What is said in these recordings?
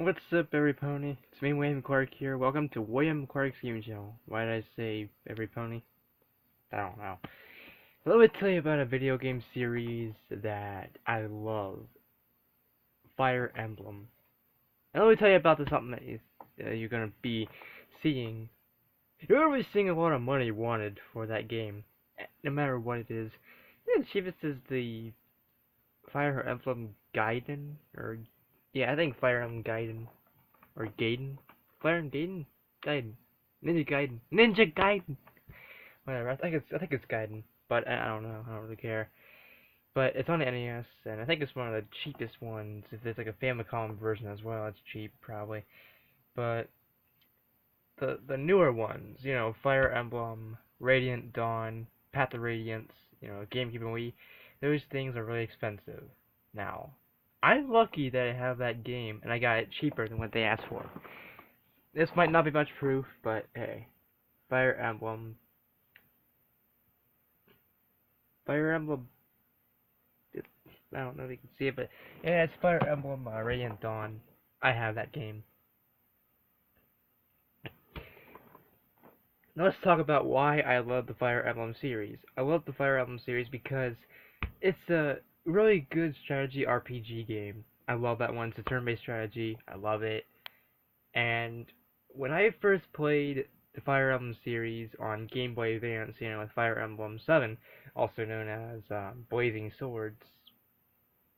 What's up, every pony? It's me, William Clark here. Welcome to William Clark's Game Channel. Why did I say every pony? I don't know. Let me tell you about a video game series that I love, Fire Emblem. And let me tell you about something that you're gonna be seeing. You're gonna be seeing a lot of money wanted for that game, no matter what it is. The cheapest is the Fire Emblem Gaiden, or yeah, I think Fire Emblem Gaiden. Or Gaiden? Fire and Gaiden? Gaiden. Ninja Gaiden. Ninja Gaiden! Whatever, I think it's Gaiden. But I don't know, I don't really care. But it's on the NES, and I think it's one of the cheapest ones. If there's like a Famicom version as well, it's cheap, probably. But the newer ones, Fire Emblem, Radiant Dawn, Path of Radiance, GameCube and Wii, those things are really expensive now. I'm lucky that I have that game, and I got it cheaper than what they asked for. This might not be much proof, but hey. Fire Emblem. Fire Emblem. I don't know if you can see it, but yeah, it's Fire Emblem Radiant Dawn. I have that game. Now let's talk about why I love the Fire Emblem series. I love the Fire Emblem series because it's a really good strategy RPG game. I love that one. It's a turn-based strategy. I love it. And when I first played the Fire Emblem series on Game Boy Advance, with Fire Emblem 7, also known as Blazing Swords,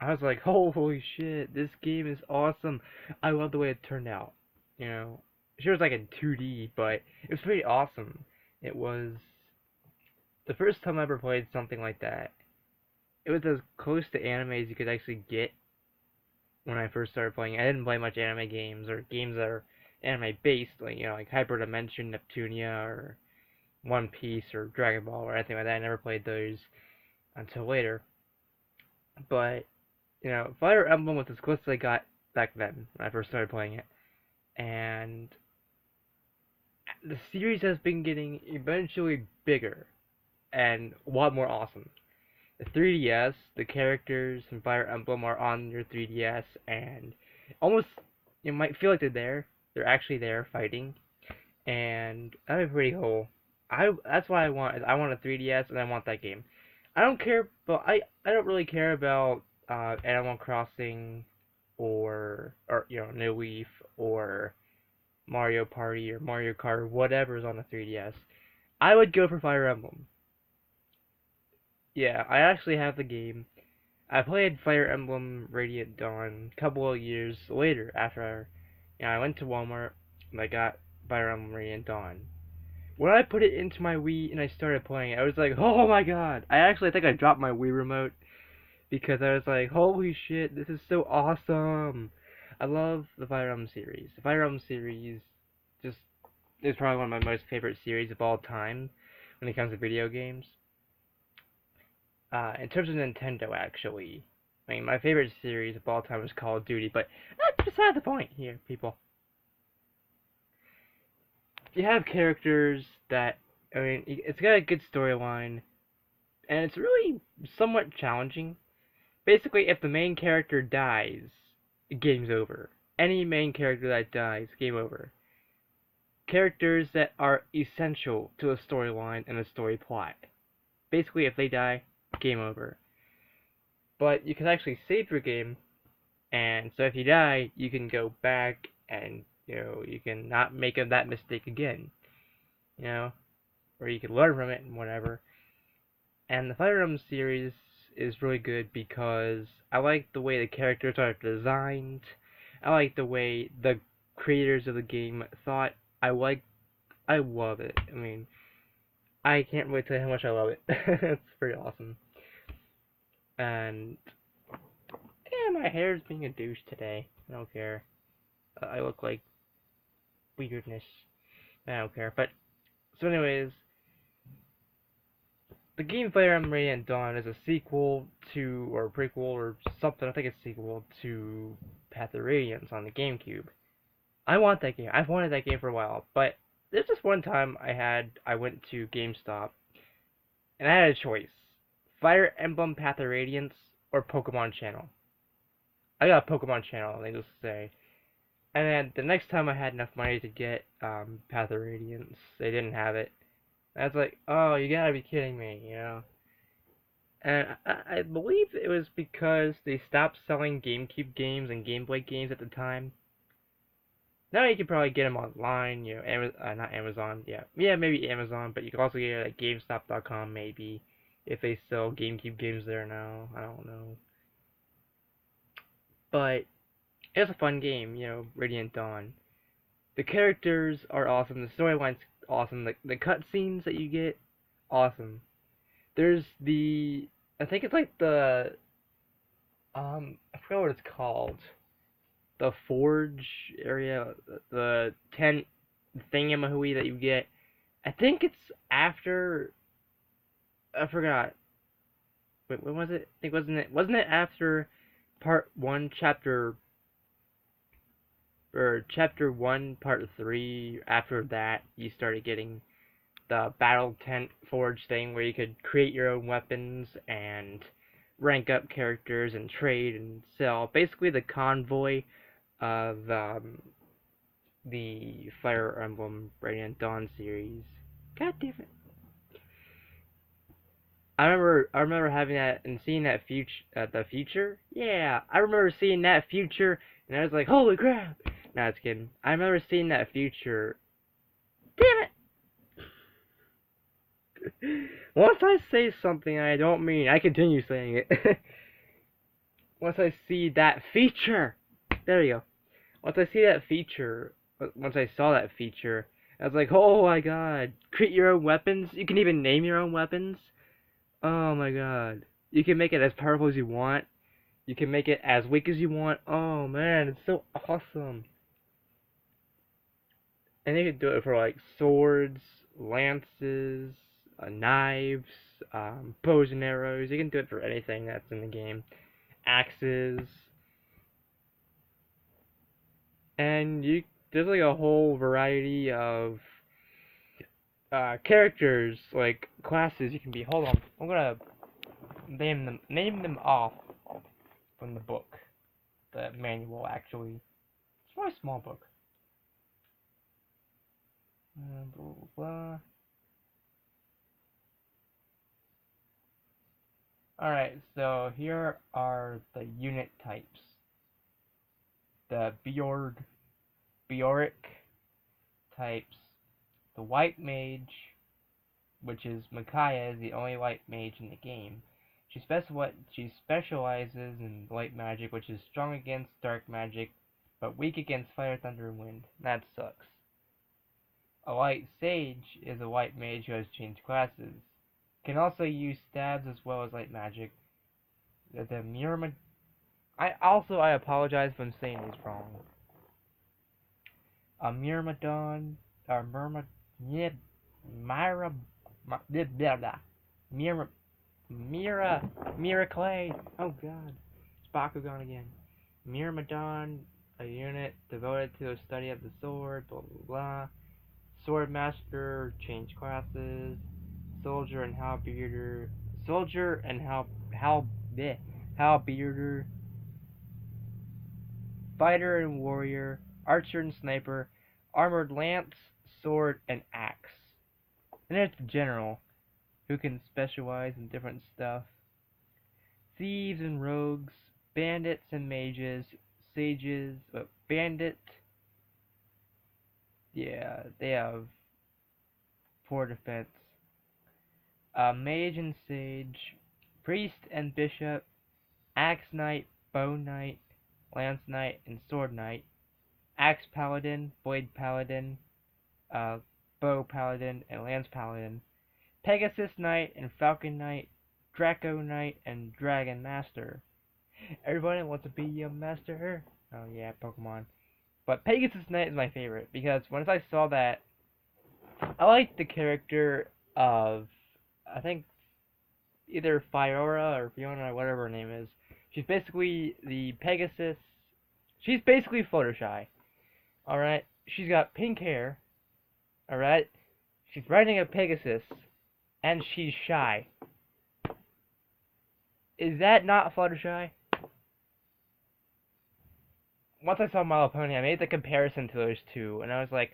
I was like, holy shit, this game is awesome. I love the way it turned out. Sure, it was like in 2D, but it was pretty awesome. It was the first time I ever played something like that. It was as close to anime as you could actually get when I first started playing. I didn't play much anime games or games that are anime based, like Hyper Dimension, Neptunia, or One Piece, or Dragon Ball, or anything like that. I never played those until later. But Fire Emblem was as close as I got back then when I first started playing it, and the series has been getting eventually bigger and a lot more awesome. The 3DS, the characters in Fire Emblem are on your 3DS, and almost you might feel like they're there. They're actually there fighting, and that'd be pretty cool. That's what I want. Is I want a 3DS and I want that game. I don't care, but I don't really care about Animal Crossing or New Leaf or Mario Party or Mario Kart or whatever's on the 3DS. I would go for Fire Emblem. Yeah, I actually have the game. I played Fire Emblem Radiant Dawn a couple of years later after I went to Walmart and I got Fire Emblem Radiant Dawn. When I put it into my Wii and I started playing it, I was like, oh my god! I think I dropped my Wii remote because I was like, holy shit, this is so awesome! I love the Fire Emblem series. The Fire Emblem series just is probably one of my most favorite series of all time when it comes to video games. In terms of Nintendo, actually, I mean, my favorite series of all time is Call of Duty, but that's beside the point here, people. You have characters that, I mean, it's got a good storyline, and it's really somewhat challenging. Basically, if the main character dies, game's over. Any main character that dies, game over. Characters that are essential to a storyline and a story plot. Basically, if they die, game over. But you can actually save your game, and so if you die, you can go back and you can not make that mistake again, or you can learn from it and whatever. And the Fire Emblem series is really good because I like the way the characters are designed. I like the way the creators of the game thought. I love it. I mean, I can't really tell you how much I love it. It's pretty awesome. And yeah, my hair is being a douche today. I don't care. I look like weirdness. I don't care. But so, anyways, the game Fire Emblem Radiant Dawn is a sequel to, or prequel, or something. I think it's a sequel to Path of Radiance on the GameCube. I want that game. I've wanted that game for a while, but there's this one time I went to GameStop, and I had a choice: Fire Emblem Path of Radiance or Pokemon Channel. I got a Pokemon Channel, needless to say. And then the next time I had enough money to get Path of Radiance, they didn't have it. I was like, oh, you gotta be kidding me, you know? And I believe it was because they stopped selling GameCube games and Game Boy games at the time. Now you can probably get them online, you know, not Amazon, yeah, maybe Amazon, but you can also get it at GameStop.com maybe, if they sell GameCube games there now. I don't know, but it's a fun game, you know, Radiant Dawn. The characters are awesome. The storyline's awesome. The cutscenes that you get, awesome. There's I think it's like I forgot what it's called. The forge area, the tent thingamahooey that you get. I think it's after. I forgot. Wait, when was it? I think wasn't it after part one, chapter one, part three? After that, you started getting the battle tent forge thing where you could create your own weapons and rank up characters and trade and sell. Basically, the convoy of the Fire Emblem Radiant Dawn series. God damn it! I remember having that and seeing that the future. Yeah, I remember seeing that future, and I was like, holy crap! No, it's kidding. I remember seeing that future. Damn it! Once I say something I don't mean, I continue saying it. Once I see that feature, there you go. Once I see that feature, once I saw that feature, I was like, oh my god! Create your own weapons. You can even name your own weapons. Oh my god. You can make it as powerful as you want. You can make it as weak as you want. Oh man, it's so awesome. And you can do it for like swords, lances, knives, bows and arrows. You can do it for anything that's in the game. Axes. And there's like a whole variety of characters, like classes you can be. Hold on. I'm gonna name them off from the book. The manual actually. It's a really small book. Blah, blah, blah. Alright, so here are the unit types. The Bjork types. The White Mage, which is Micaiah, is the only white mage in the game. She specializes in light magic, which is strong against dark magic, but weak against fire, thunder, and wind. That sucks. A light sage is a white mage who has changed classes. Can also use stabs as well as light magic. The Myrmid. I apologize if I'm saying these wrong. A Myrmidon or Myrmid. Yeah, Myra. Blah blah. Mira. Mira Clay. Oh god. It's Bakugan again. Myrmidon, a unit devoted to the study of the sword, blah blah blah. Sword Master, change classes. Soldier and Halberdier. Soldier and Halberdier. Fighter and Warrior. Archer and Sniper. Armored Lance, Sword, and Axe. And there's the General, who can specialize in different stuff. Thieves and Rogues. Bandits and Mages. Sages. Bandit. Yeah, they have poor defense. Mage and Sage, Priest and Bishop, Axe Knight, Bow Knight, Lance Knight, and Sword Knight, Axe Paladin, Blade Paladin, Bow Paladin, and Lance Paladin, Pegasus Knight and Falcon Knight, Draco Knight, and Dragon Master. Everybody wants to be a master. Oh yeah, Pokemon. But Pegasus Knight is my favorite because once I saw that, I liked the character of, I think, either Fiora or Fiona or whatever her name is. She's basically the Pegasus. She's basically Fluttershy. Alright? She's got pink hair. Alright? She's riding a Pegasus. And she's shy. Is that not Fluttershy? once I saw My Little Pony, I made the comparison to those two, and I was like,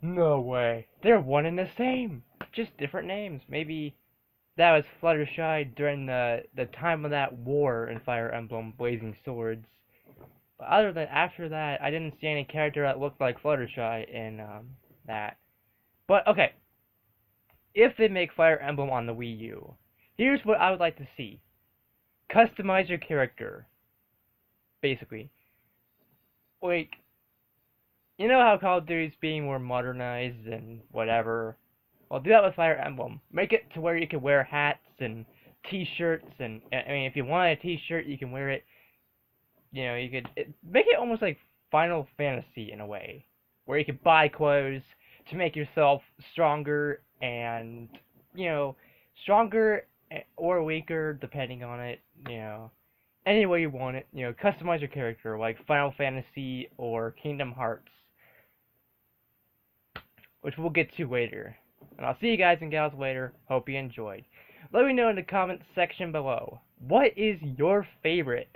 no way, they're one and the same, just different names. Maybe that was Fluttershy during the time of that war in Fire Emblem Blazing Swords. But other than after that, I didn't see any character that looked like Fluttershy in that. But okay, if they make Fire Emblem on the Wii U, here's what I would like to see: customize your character, basically. Like, you know how Call of Duty's being more modernized and whatever? Well, do that with Fire Emblem. Make it to where you can wear hats and T-shirts, and I mean, if you want a T-shirt, you can wear it. You know, you could make it almost like Final Fantasy in a way, where you could buy clothes to make yourself stronger and stronger or weaker depending on it. Any way you want it. Customize your character like Final Fantasy or Kingdom Hearts, which we'll get to later. And I'll see you guys and gals later. Hope you enjoyed. Let me know in the comments section below, what is your favorite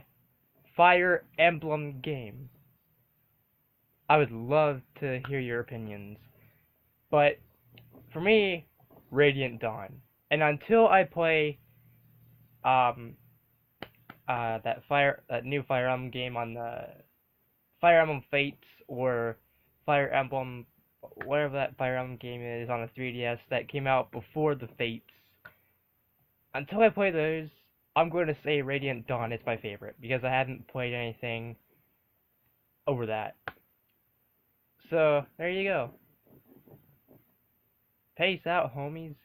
Fire Emblem game? I would love to hear your opinions. But for me, Radiant Dawn. And until I play that new Fire Emblem game on the Fire Emblem Fates or Fire Emblem whatever that Fire Emblem game is on the 3DS that came out before the Fates. Until I play those, I'm going to say Radiant Dawn is my favorite because I haven't played anything over that. So, there you go. Peace out, homies.